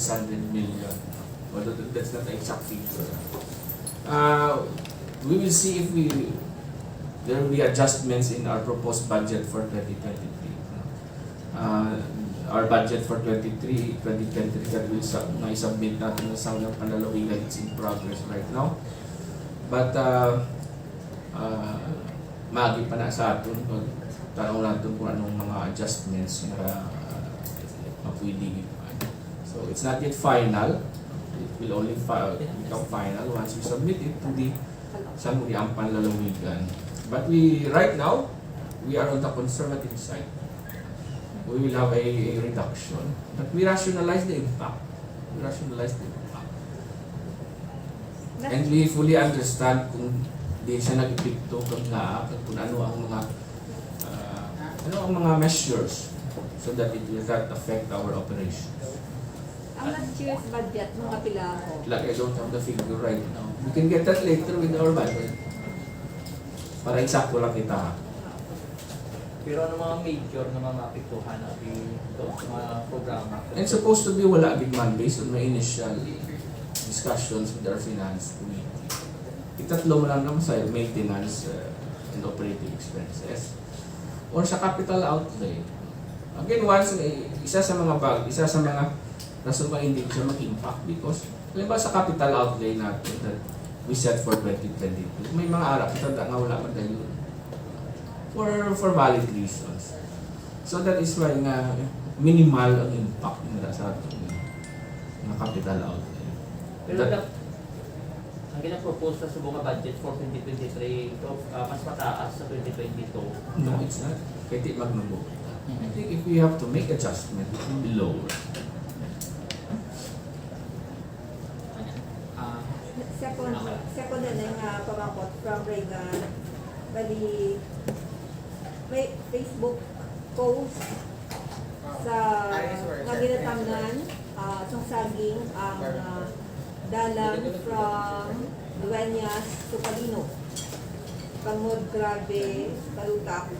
600 million. Although that's not the exact figure. We will see if there will be adjustments in our proposed budget for 2023. Our budget for 2023 that will submit natin sa unang panlalawigan, it's in progress right now. But maagi pa na sa atin, tanong natin kung anong mga adjustments na pwede. So it's not yet final. It will only become final once we submit it to the Sangguniang Panlalawigan. But right now, we are on the conservative side. We will have a reduction. But we rationalize the impact. And we fully understand kung di siya nag-epekto kung ano ang mga measures so that it will not affect our operations. Ang last year's budget, mga pila ko? Like I don't have the figure right now. We can get that later with our budget. Para eksakto lang kita. Pero ano mga major na mga apektuhan natin ito sa mga programa? And supposed to be wala big man based on my initial discussions with our finance committee. Itatlo mo lang naman sa maintenance and operating expenses or sa capital outlay. Again, once isa sa mga rason ba hindi siya mag-impact because halimbawa sa capital outlay natin that we set for 2022, may mga arap na wala man tayo for valid reasons. So that is why nga minimal ang impact nila sa ating capital outlay. Pero ang ginapropose sa subong budget for 2023 ito mas mataas sa 2022. No, it's not. Kaya di magnubo. I think if we have to make adjustment, it will be lower. Second na nga pamangkot from Reagan. Bali, may Facebook post sa nga ginatamnan sa saging ang dalan from Dueñas to Palino. Pangod, grabe, kalutak.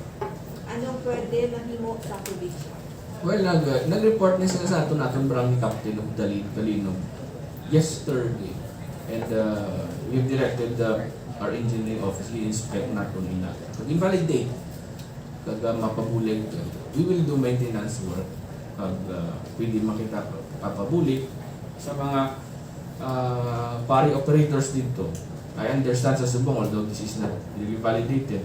Anong pwede nahimo sa probinsya? Well, nag-report na sila sa ato natin Barangay Captain of Dalino yesterday. And we've directed our engineering office to inspect natin nila. Pag-invalidate, kag mapabulig, we will do maintenance work. Pag pwede makita papabulig sa mga pari operators dito. I understand sa Subong, although this is not really validated,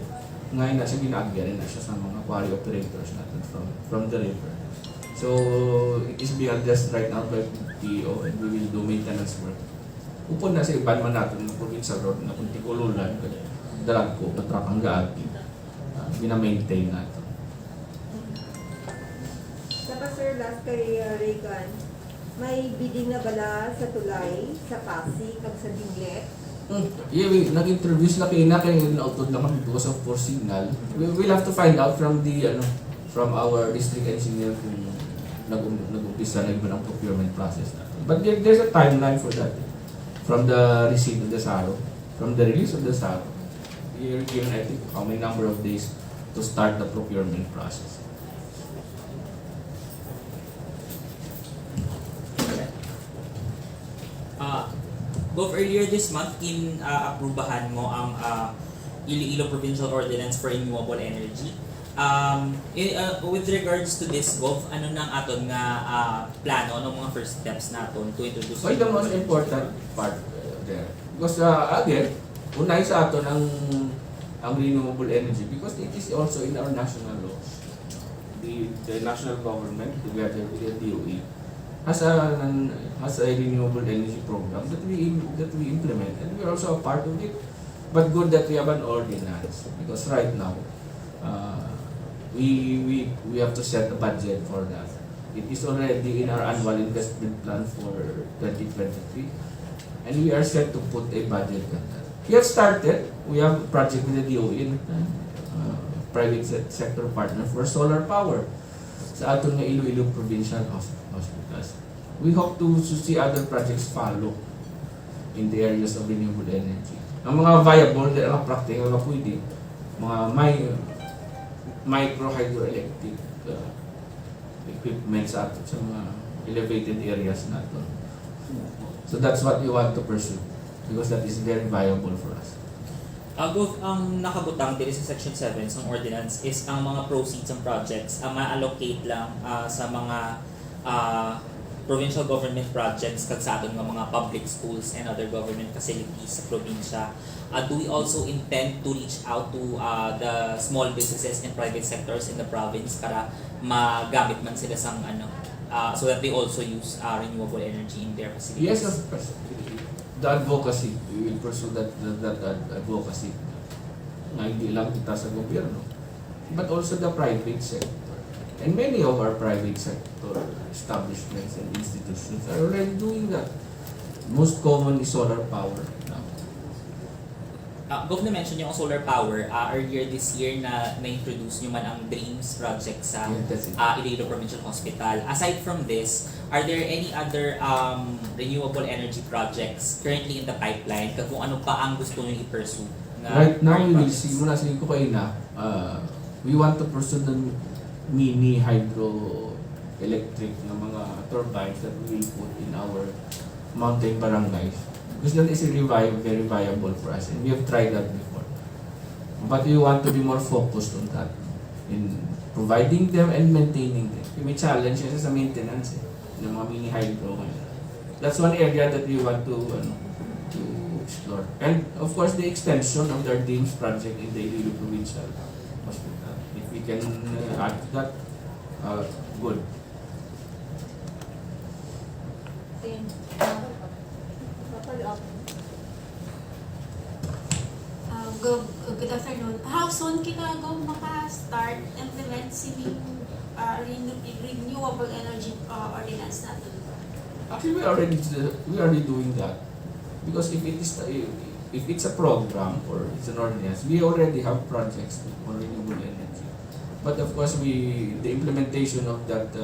ngayon na siya ginagyan na siya sa mga pari operators natin from the river. So, it is being addressed right now by TO and we will do maintenance work. Upon na sa iban man natin ng provincial road na kung tikululan, dalag ko, patrak ang gaagi, binamaintain natin. Saka sir, last kay Reagan, may bidding na bala sa tulay, sa Pasig, kag sa Dinglet? Yeah, nag-interview sila kay nautod lang kami because of poor signal. We'll have to find out from from our district engineer kung nag-umpisa na iba ng procurement process natin. But there's a timeline for that. From the receipt of the SARO, from the release of the SARO, you're given, I think, how many number of days to start the procurement process. Both earlier this month, aprubahan mo ang Iloilo Provincial Ordinance for Renewable Energy. With regards to this, Gov, ano nang aton nga plano, ano mga first steps naton to introduce? So, the most important part there. Because again, unay sa aton ang renewable energy because it is also in our national laws. The national government together with the DOE has a renewable energy program that we implement and we are also a part of it. But good that we have an ordinance because right now we have to set a budget for that. It is already in our annual investment plan for 2023 and we are set to put a budget on that. We have started, we have a project with the DOE, private sector partner for solar power sa aton nga Iloilo Provincial Hospitals. We hope to see other projects follow in the areas of renewable energy. Ang mga viable, ang practical na pwede, mga micro hydroelectric equipment sa ato sa mga elevated areas nato. So that's what we want to pursue because that is very viable for us. Gov, ang nakabutang dito sa Section 7 ng ordinance is ang mga proceeds ng projects ma-allocate lang sa mga provincial government projects kag sa aton nga mga public schools and other government facilities sa probinsya. Do we also intend to reach out to the small businesses and private sectors in the province para magamit man sila sang so that they also use renewable energy in their facilities? Yes, of course. The advocacy, we will pursue that advocacy. Na hindi lang kita sa gobyerno, but also the private sector. And many of our private sector establishments and institutions are already doing that. Most common is solar power now. Gov, na-mention yung solar power. Earlier this year na-introduce nyo man ang DREAMS project sa Yeah, that's it. Iloilo Provincial Hospital. Aside from this, are there any other renewable energy projects currently in the pipeline? Kung ano pa ang gusto nyo i-pursue? Right now, we will see, muna sa ko kayo na, we want to pursue the mini hydroelectric na mga turbines that we will put in our mountain barangays. Because that is really very viable for us, and we have tried that before. But we want to be more focused on that, in providing them and maintaining them. May challenge siya sa maintenance ng mga mini hydro. That's one area that we want to explore. And of course, the extension of their DEEMS project in the Iloilo Provincial Hospital. If we can add to that, good. Then, follow up. Good afternoon. How soon kita maka-start implement sining renewable energy ordinance natin? Actually, we are already doing that. Because if it's a program or it's an ordinance, we already have projects for renewable energy. But of course, the implementation of that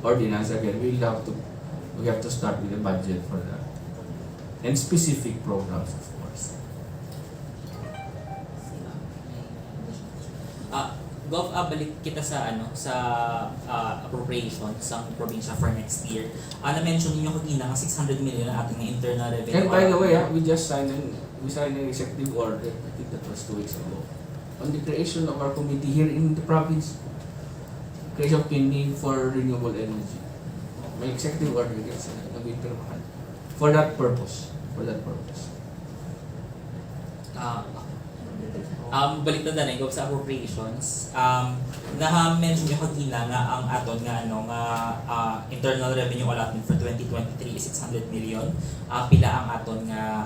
ordinance again, we have to start with a budget for that and specific programs, of course. Gov, balik kita sa appropriations ng probinsya for next year. Na-mention niyo kanina nga 600 million ang ating internal revenue. And by the way, we signed an executive order, I think that was 2 weeks ago, on the creation of our committee here in the province. Creation of committee for renewable energy. May executive order kasi nag-impirmahan. For that purpose. Balik na danay Gov sa appropriations. Na-mention niyo kanina nga ang aton nga internal revenue allotment for 2023 is 600 million. Pila ang aton nga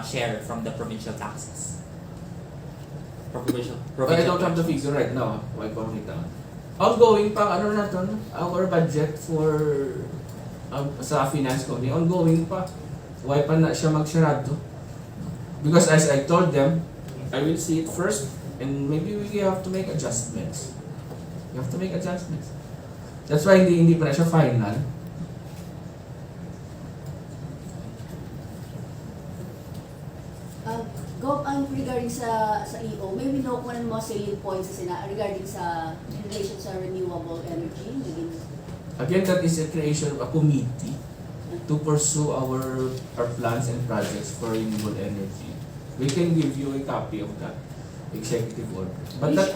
share from the provincial taxes. Provincial I don't have the figure right now. Why pa makita? Ongoing pa, our budget for sa finance company, ongoing pa. Why pa na siya magsarado? Because as I told them, I will see it first and maybe we have to make adjustments. That's why hindi pa na siya final. Go regarding sa EO, may we know kung ano mga salient points regarding in relation sa renewable energy? Again, that is a creation of a committee to pursue our plans and projects for renewable energy. We can give you a copy of that executive order. But that,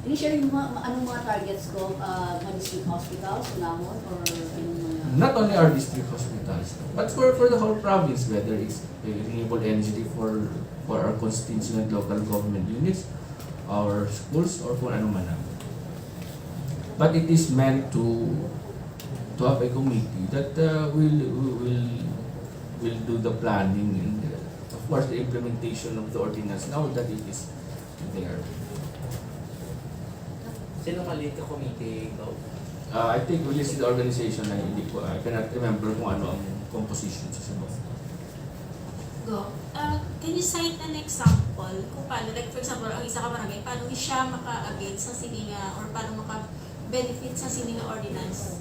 Initially, anong mga targets ko? Mga district hospitals, unahon, or not only our district hospitals, but for the whole province, whether it's renewable energy for our constituent local government units, our schools, or kung ano man. But it is meant to have a committee that will do the planning and of course the implementation of the ordinance now that it is there. Sino maliit ka committee, Gov? I think we list the organization na hindi ko, I cannot remember kung ano ang composition sa sabaw. Go. Can you cite an example kung paano, like for example, ang isa ka barangay, paano siya maka-against sa sininga or paano maka-benefit sa sininga ordinance?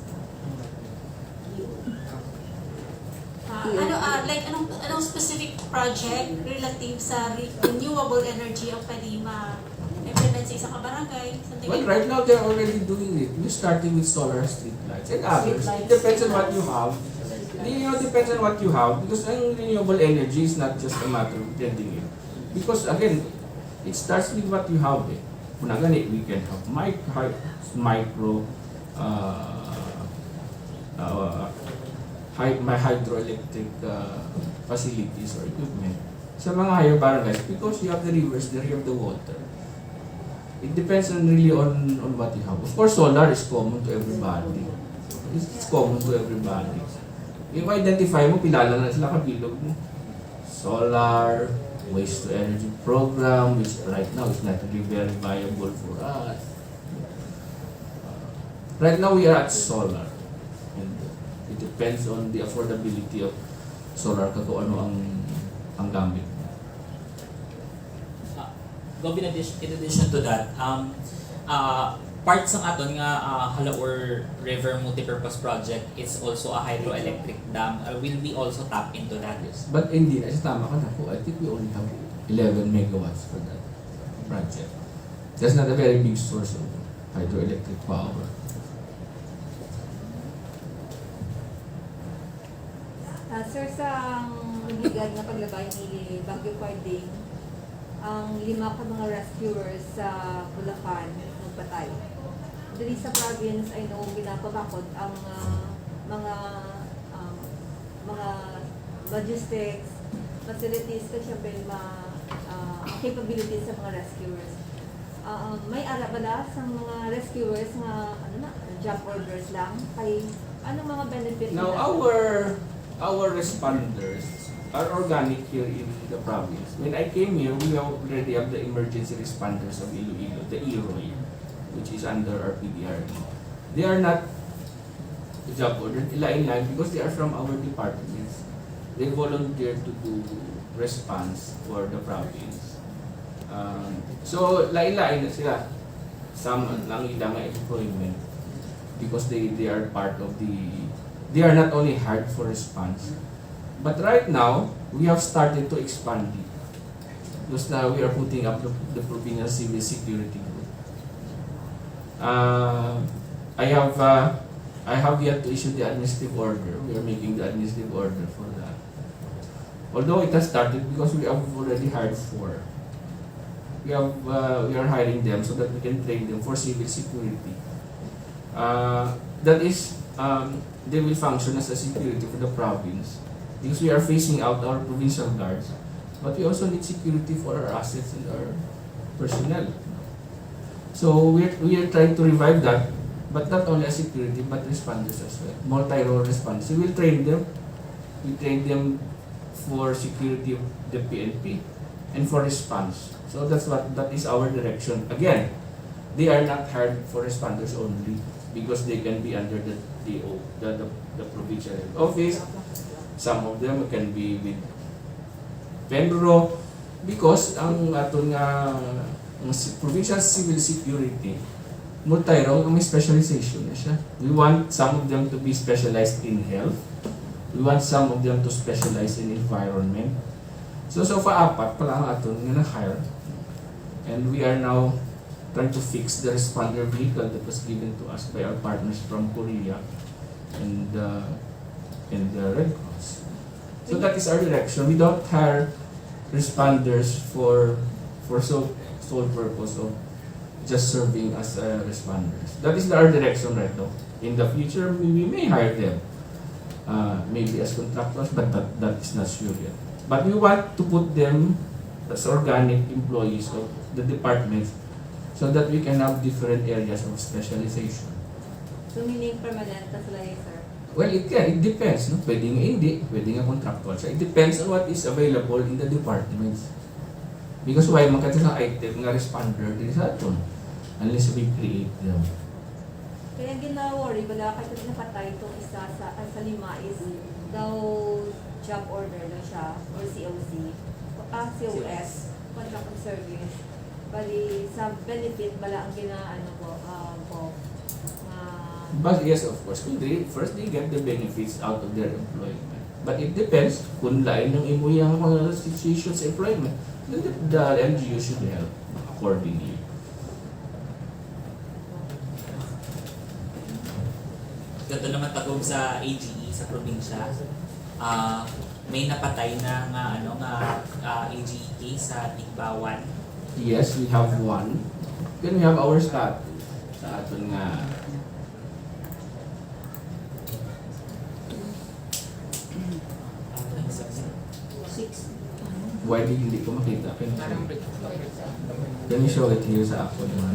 Like anong specific project relative sa renewable energy ang pwede ma-implement implement sa isang kabarangay, something Well, like right now they're already doing it. We're starting with solar street lights and others. Street It lights. depends on what you have. Depends on what you have because ang renewable energy is not just a matter of getting it. Because again, it starts with what you have. Kung ganit, we can have micro, my hydroelectric facilities or equipment sa mga higher barangays because you have the rivers there, you have the water. It depends on really on what you have. Of course, solar is common to everybody. It's common to everybody. Yung identify mo, pilala na sila kabilog mo. Solar, waste to energy program, which right now is not really very viable for us. Right now we are at solar. And it depends on the affordability of solar kung ano ang gamit. Gov, in addition to that, parts ng aton nga Halaur River Multipurpose Project is also a hydroelectric dam. Will we also tap into that? But hindi na, tama ka na po. I think we only have 11 megawatts for that project. That's not a very big source of hydroelectric power. Sir, sa obligan na paglabay ni Baguio Cording, ang 5 ka mga rescuers sa Bulacan nagpatay. Dili sa province ay noong ginapabakod ang mga logistics, facilities, kasi syempre capabilities sa mga rescuers. May ara bala sa mga rescuers nga job orders lang kay anong mga benefit Now, nila? our responders are organic here in the province. When I came here, we already have the emergency responders of Iloilo, the EROI, which is under our PDR. They are not job ordered line because they are from our departments. They volunteer to do response for the province. So, lain-lain na sila. Some lang ilang employment because they are part of they are not only hired for response, but right now, we have started to expand it. Because now we are putting up the provincial civil security group. I have yet to issue the administrative order. We are making the administrative order for that. Although it has started because we have already hired 4. We are hiring them so that we can train them for civil security. That is, they will function as a security for the province because we are phasing out our provincial guards, but we also need security for our assets and our personnel. So we are trying to revive that, but not only as security but responders as well, multi-role responders. We will train them. We train them for security of the PNP and for response. So that is our direction. Again, they are not hired for responders only because they can be under the DO, the provincial office. Some of them can be with Penro because ang aton nga provincial civil security multi-role may specialization na siya. We want some of them to be specialized in health. We want some of them to specialize in environment. So far 4 pa lang aton nga na-hire. And we are now trying to fix the responder vehicle that was given to us by our partners from Korea and the Red Cross. So that is our direction. We don't hire responders for sole purpose of just serving as responders. That is our direction right now. In the future, we may hire them, maybe as contractors, but that is not sure yet. But we want to put them as organic employees of the departments so that we can have different areas of specialization. So meaning permanent na sila yun, sir? Well, it depends. No? Pwede nga hindi, pwede nga contractual. So it depends on what is available in the departments. Because why magkata sa item nga responder din sa aton unless we create them. Kaya gina-worry bala kasi napatay itong isa sa 5 is daw job order na siya or COC. COS, contract of service. Bali sa benefit bala ang ginaano po. But yes, of course, first they get the benefits out of their employment. But it depends kung lain ng imuyang mga situations employment. The LGU should help accordingly. kato naman tagom sa AGE sa probinsya. May napatay na AGE case sa Tigbawan. Yes, we have one. Then we have our status sa aton nga why hindi ko makita. Can you show it here sa ako naman?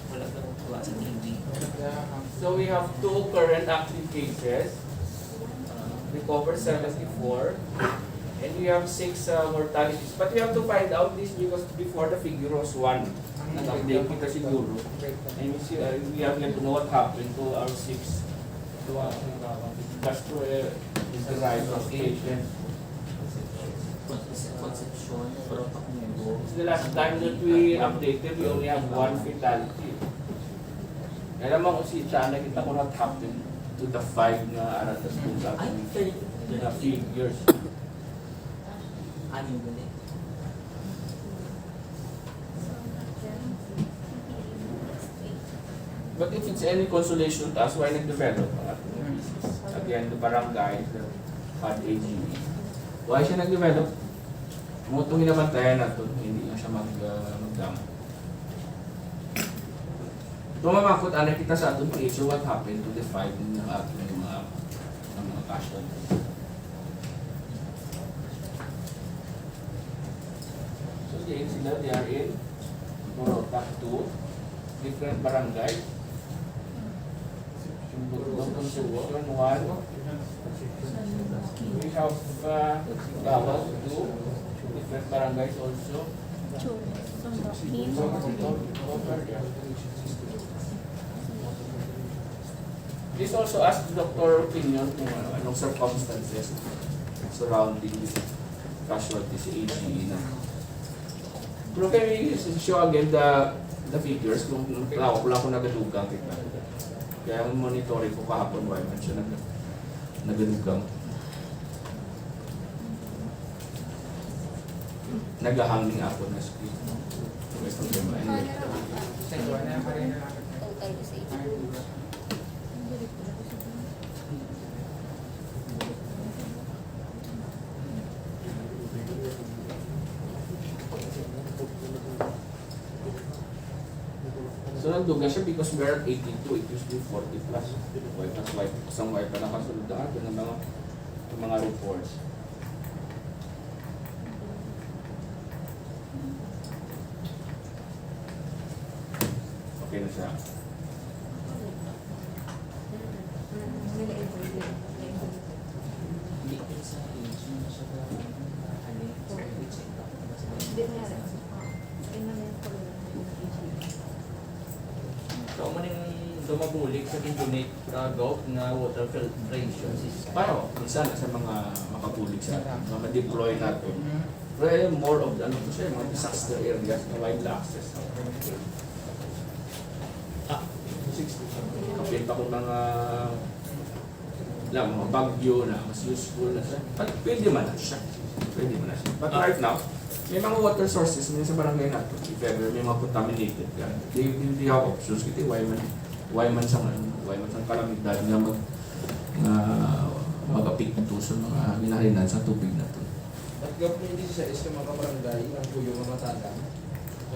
Wala ka tuwa sa TV. So we have two current active cases. Recovered 74. And we have 6 mortalities. But we have to find out this because before the figure was 1. Nag-update kita siguro. And we have to know what happened to our 6. Just to the rise of patients. Conception, pero pakungo. The last time that we updated, we only have 1 fatality. Kaya naman kung si Chana, kita ko what happened to the 5 na aratas po sa Ay, ating na figures. Ano yun ulit? But if it's any consolation to us, why nag-develop ang ating pieces? Again, the barangay had AGE. Why siya nag-develop? Mutong inabantayan natin, hindi na siya magdamo. Tumamakot, anak kita sa ating PHO, what happened to the 5 ng ating mga casualties. So again, sila, they are in Morota 2, different barangay. Concepcion 1. We have Bawal 2, different barangays also. This also asks doctor opinion kung anong circumstances surrounding this casualty sa AGE na. Pero can we show again the figures kung wala ko nagadugang kita. Kaya ang monitoring ko kahapon why man siya nagadugang. Nagahanging ako na screen. Where's the camera? Anyway. Total disability. So nagduga siya because we are at 82, it used to be 40 plus. Why plus why? Isang why pa nakasunod na atin ng mga reports. Okay na siya. Hindi ko sa AGE na siya So, maning dumabulik sa donate gov na water filtration system. Paano? Minsan sa mga makapulik sa mga deploy natin. Pero more of the ano to siya, mga disaster areas na wide access. Kapit ako mga mga bagyo na mas useful na siya. But pwede man na siya. Pwede man na siya. But right now, may mga water sources may sa barangay natin. If ever may mga contaminated ka, they have options. Kasi why man sa kalamidad na mag-apik nito sa mga ginaharinan sa tubig na ito. At gawin din siya is yung mga barangay, ang kuyo mga matanda.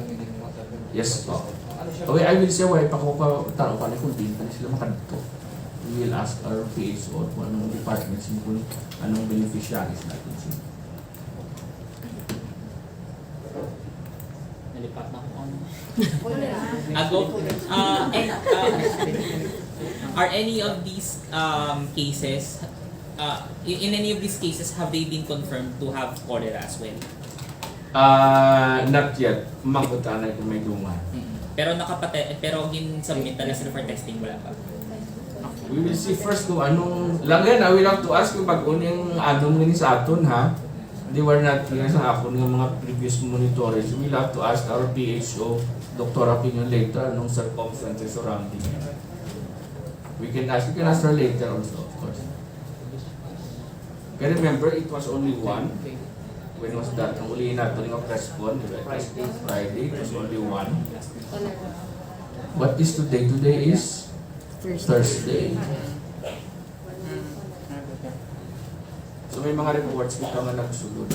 Ang hindi mga matanda. Yes, po. Ano siya? Okay, I will say why pa ko taro pa ni kung din sila makadto. We will ask our PHO kung anong departments kung anong beneficiaries natin sila. Nalipat na ako. Ago. Are any of these cases, in any of these cases, have they been confirmed to have cholera as well? Not yet. Makutanay kung may dungan. Pero pero gin-submit na sila for testing, wala pa. We will see first kung anong... Lang yan, I will have to ask kung pag-uning anong nga sa aton, ha? They were not clear sa akon ng mga previous monitors. We will have to ask our PHO, doctor opinion later, anong circumstances surrounding it. We can ask her later also, of course. Can remember, it was only one. When was that? Ang uli natin yung press con, di ba? Friday. It was only one. What is today? Today is Thursday. So may mga reports kita nga nagsulod.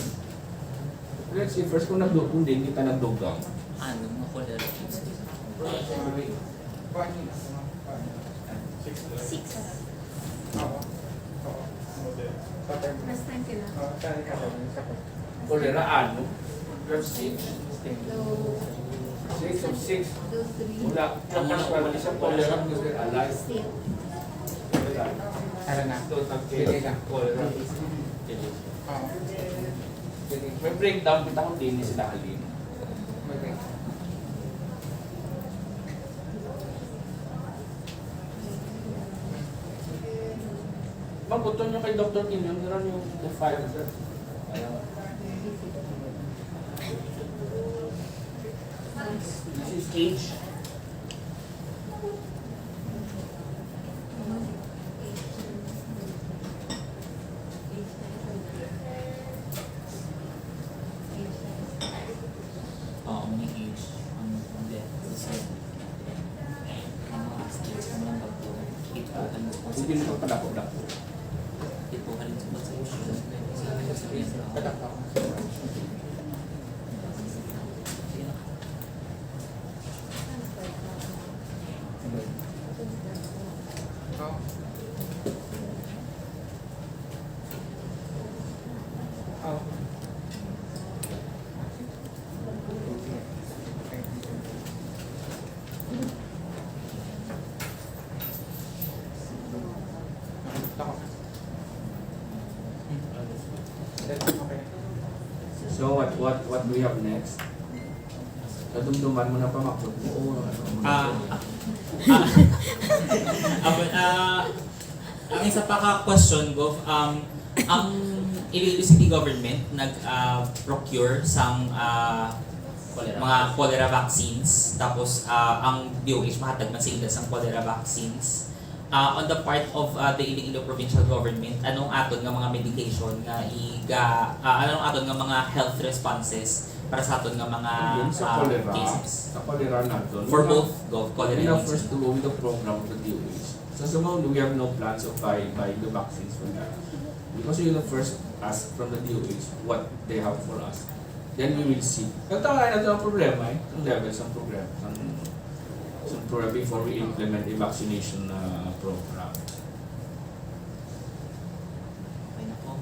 Let's see, first kung nagdugong din, kita nagdugang. Ano mo ko dala? Six. Last time kailan? Kolera ano? Grab 6. So, 6 of 6. those three. Wala. Tapos wala siya kolera kasi alive. Still. Tara na. Pili na. Kolera. May breakdown kita kung din sila halin. Mabuto nyo kay Dr. Kim, yun meron yung the file. This is age. Oo, may age. Ang death. Ang mga states mo lang pag ituhan mo. Hindi nyo padako-dako. Ituhan mo sa issue. So what do we have next? Nadumduman mo na pa makot mo o ano? Ang isa pa ka-question, Gov, ang Iloilo City Government nag-procure sang mga cholera vaccines, tapos ang DOH mahatag man sila sang cholera vaccines. On the part of the Iloilo Provincial Government, anong aton nga mga medication nga anong aton nga mga health responses para sa aton nga mga Yun sa cholera, cases? sa cholera natin. For both, Gov, cholera We and have first to go with the program of the DOH. So somehow we have no plans of buying the vaccines for that. Because we will first ask from the DOH what they have for us. Then we will see. Nagtawaran natin ang problema ang levels ng program. Ang program before we implement a vaccination program.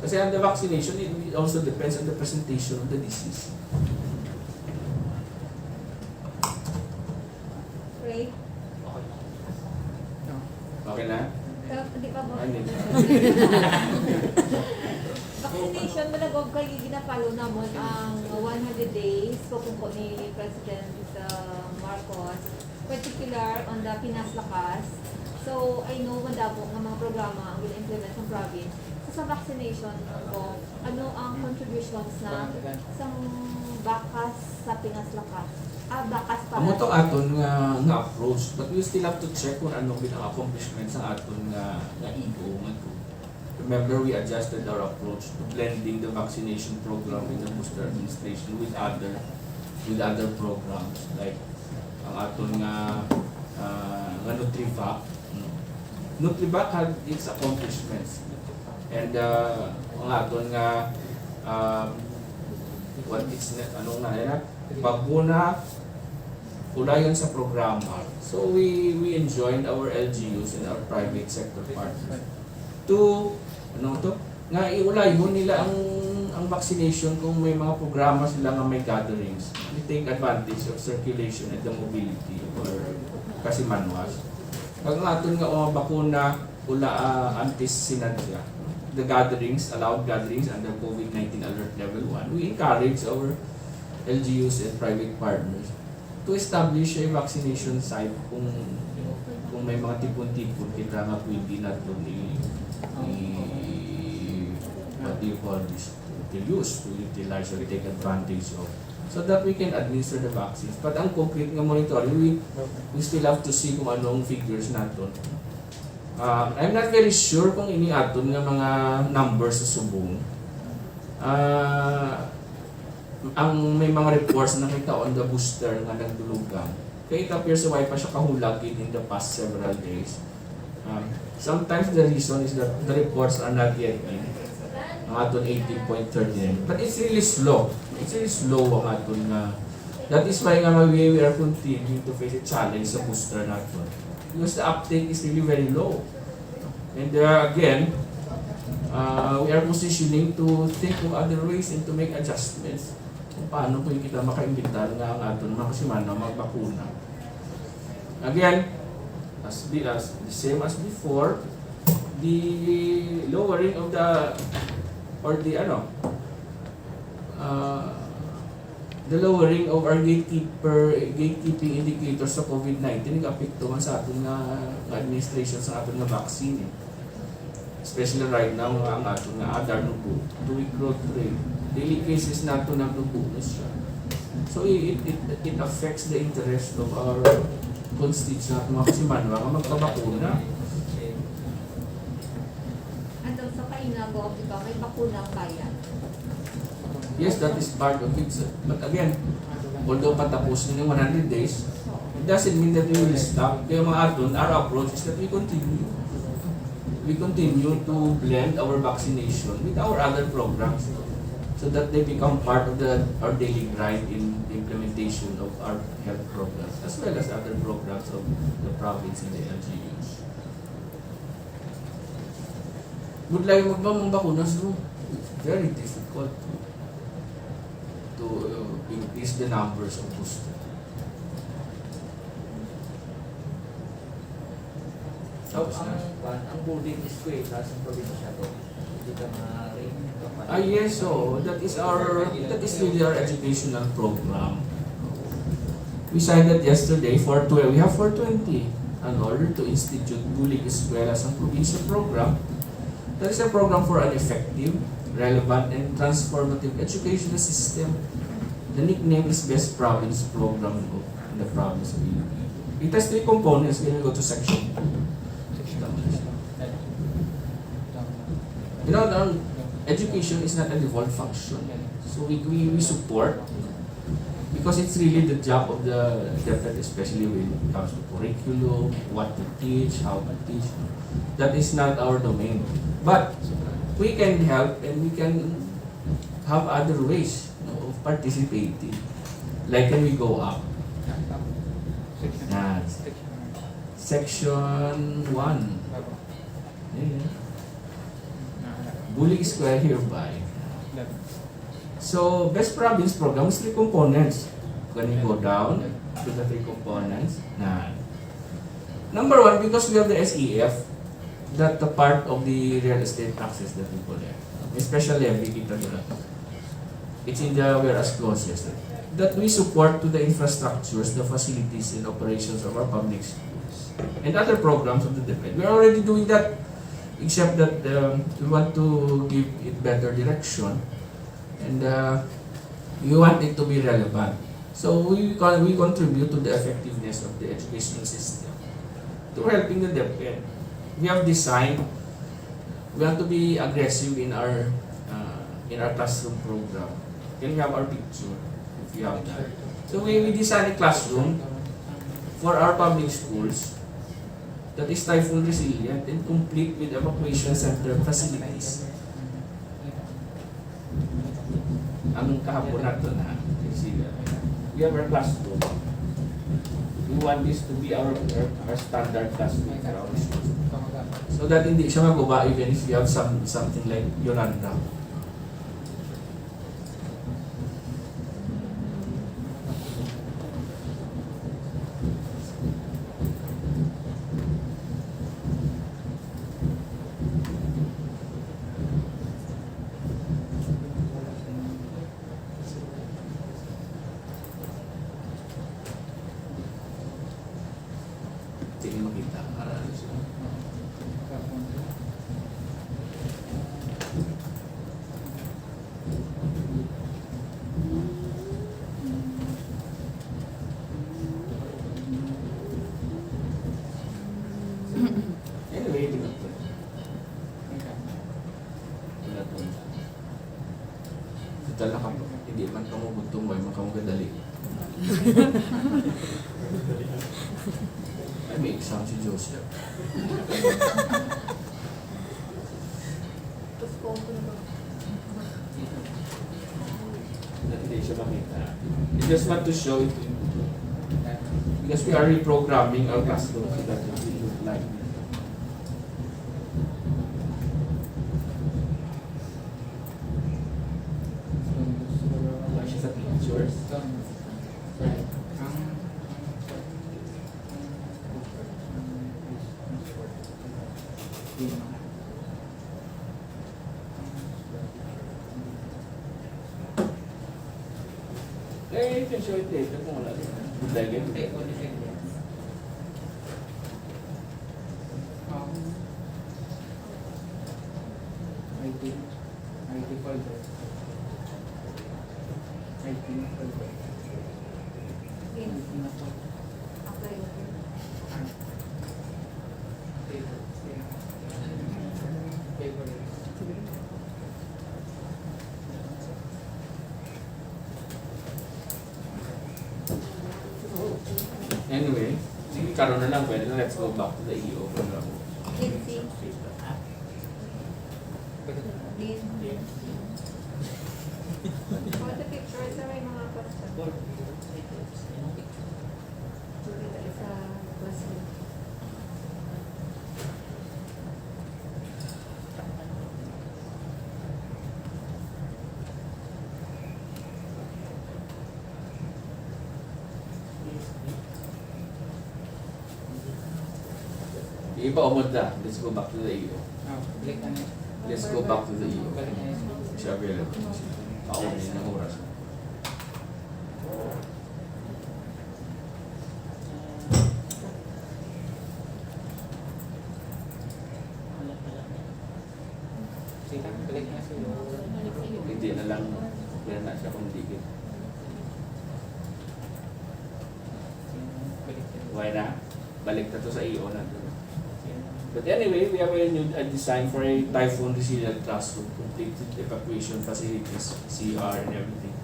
Kasi on the vaccination, it also depends on the presentation of the disease. Right? Okay na? Hindi pa mo. I need Vaccination mo nagog kay ginapalo namon ang 100 days kung ni President Marcos, particular on the Pinas Lakas. So I know madabo ng mga programa ang gina-implement ng province. So, sa vaccination ko, ano ang contributions na sa bakas sa Pinas Lakas? Bakas para. Amo to aton nga approach, but we still have to check kung ano ang accomplishments sa aton nga ego nga to. Remember, we adjusted our approach to blending the vaccination program in the booster administration with other programs like ang aton nga Nutrivac. Nutrivac had its accomplishments, and ang aton nga what is anong na bakuna ulayon sa programa. So we enjoined our LGUs and our private sector partners to nga iulayon nila ang vaccination kung may mga programa sila nga may gatherings. We take advantage of circulation and the mobility or kasi manwas. Pag aton nga mga bakuna ula antis sinadya, the gatherings, allowed gatherings under COVID-19 alert level 1, we encourage our LGUs and private partners to establish a vaccination site kung may mga tipon-tipon kita nga pwede natin what do you call this, to use, to utilize or take advantage of, so that we can administer the vaccines. But ang concrete nga monitoring, we still have to see kung anong figures natin. I'm not very sure kung ini aton nga mga numbers sa subong. ang may mga reports na nakita on the booster nga nagdulugang. Kaya it appears why pa siya kahulagin in the past several days. Sometimes the reason is that the reports are not yet in. Ang aton 18.39. But it's really slow. It's really slow ang aton nga. That is why nga we are continuing to face a challenge sa booster natin. Because the uptake is really very low. And again, we are positioning to think of other ways and to make adjustments kung paano po kita makaimbitar nga ang aton mga kasimana magbakuna. Again, as the same as before, the lowering of the the lowering of our gatekeeping indicators sa COVID-19 nag-apekto man sa aton nga administration sa aton nga vaccine. Especially right now ang aton nga ADAR nubo, 2-week growth rate. Daily cases nato nagbubunos siya. So it affects the interest of our constituents mga kasimanwa nga magpabakuna. Hanggang sa kainago, di ba, may bakuna kaya. Yes, that is part of it. But again, although patapos na yung 100 days, it doesn't mean that we will stop. Kaya mga aton, our approach is that we continue. We continue to blend our vaccination with our other programs so that they become part of our daily grind in the implementation of our health programs as well as other programs of the province and the LGUs. Good lang magbakuna, so very difficult to increase the numbers of boosters. Tapos na. Ang boarding eskwela sa probinsya to, hindi ka ma-rin. Yes, so that is really our educational program. We signed that yesterday for 12. We have 420 an order to institute Bulig Eskwela sa provincial program. That is a program for an effective, relevant, and transformative educational system. The nickname is Best Province Program in the province of Iloilo. It has 3 components when we go to section 2. You know, education is not a devolved function. So we support because it's really the job of the DepEd, especially when it comes to curriculum, what to teach, how to teach. That is not our domain. But we can help and we can have other ways of participating. Like when we go up. Section 1. Bulig Square hereby. So, Best Province Program is 3 components. When we go down to the 3 components, number 1, because we have the SEF, that the part of the real estate taxes that we collect, especially every kita nila. It's in the whereas clauses that we support to the infrastructures, the facilities and operations of our public schools and other programs of the DepEd. We are already doing that, except that we want to give it better direction and we want it to be relevant. So we contribute to the effectiveness of the educational system to helping the DepEd. We have designed, we want to be aggressive in our classroom program. Can we have our picture if you have that? So we designed a classroom for our public schools that is typhoon resilient and complete with evacuation center facilities. Ang kahapon nato na, we have our classroom. We want this to be our standard classroom for our schools. So that hindi siya maguba even if you have something like Yolanda. Sige makita. Anyway, total na hindi man Ay, may exam si Joseph. Tapos ko na ba? Hindi siya makita. We just want to show it to you. Because we are reprogramming our classroom so that it will look like. Wala siya sa pictures. Eh, you can show it later kung wala din. Lagyan. Apply natin. Anyway, sige, karoon na lang. Pwede na. Let's go back to the EO program. Lindsay. Lin. For the pictures, may mga question. Kita sa classroom. Iba umod na. Let's go back to the EO. Let's go back to the EO. Siya available. Paunin ng oras. Hindi na lang. Kaya na siya kung digit. Why na? Balik na to sa EO na. But anyway, we have a new design for a typhoon resilient classroom, complete with evacuation facilities, CR and everything.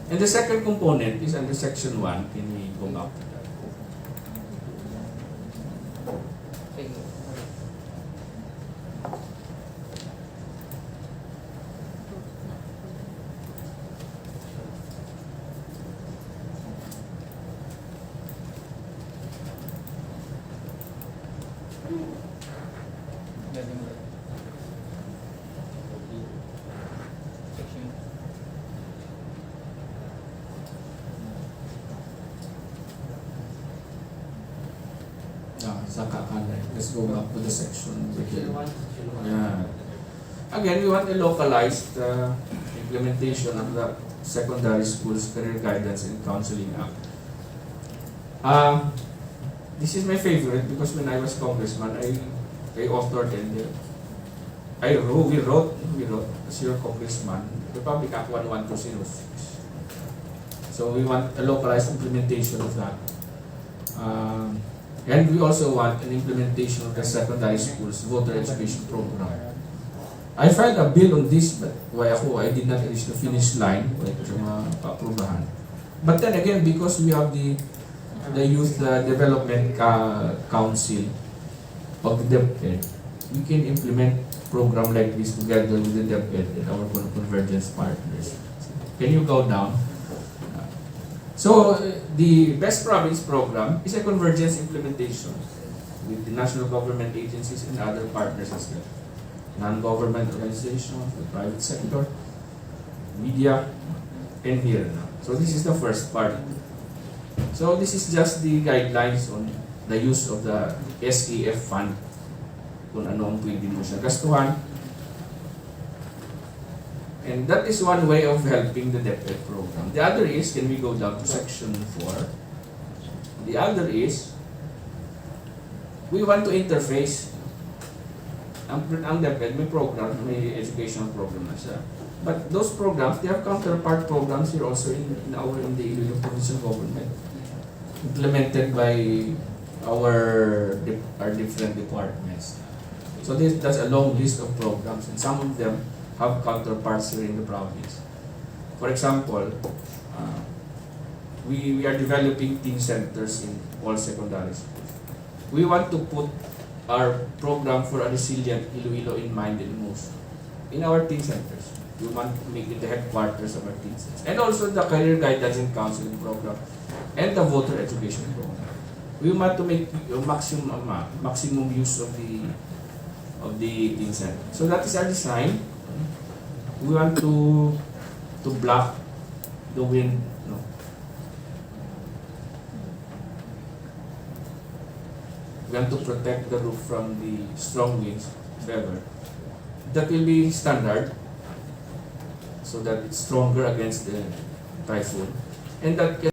And the second component is under section 1. Can we go back to that? Sa kakanay. Let's go back to the section. Yeah. Again, we want a localized implementation of the Secondary Schools Career Guidance and Counseling Act. This is my favorite because when I was congressman, I authored and we wrote as your congressman, Republic Act 11206. So we want a localized implementation of that. And we also want an implementation of the secondary schools voter education program. I filed a bill on this, but I did not reach the finish line. Wala ko siya ma-approvahan. But then again, because we have the Youth Development Council of the DepEd, we can implement program like this together with the DepEd and our convergence partners. Can you go down? So, the Best Province program is a convergence implementation with the national government agencies and other partners as well. Non-government organizations, the private sector, media, and here now. So, this is the first part. So, this is just the guidelines on the use of the SEF fund. Kung ano ang pwede mo siya gastuhan. And that is one way of helping the DepEd program. The other is, can we go down to section 4? The other is, we want to interface. Ang DepEd may program, may educational program na siya. But those programs, they have counterpart programs here also in the Iloilo provincial government, implemented by our different departments. So that's a long list of programs, and some of them have counterparts here in the province. For example, we are developing teen centers in all secondary schools. We want to put our program for a resilient Iloilo in mind and most in our teen centers. We want to make it the headquarters of our teen centers. And also the career guidance and counseling program and the voter education program. We want to make maximum use of the teen center. So that is our design. We want to block the wind. No. We want to protect the roof from the strong winds, whatever. That will be standard, so that it's stronger against the typhoon, and that can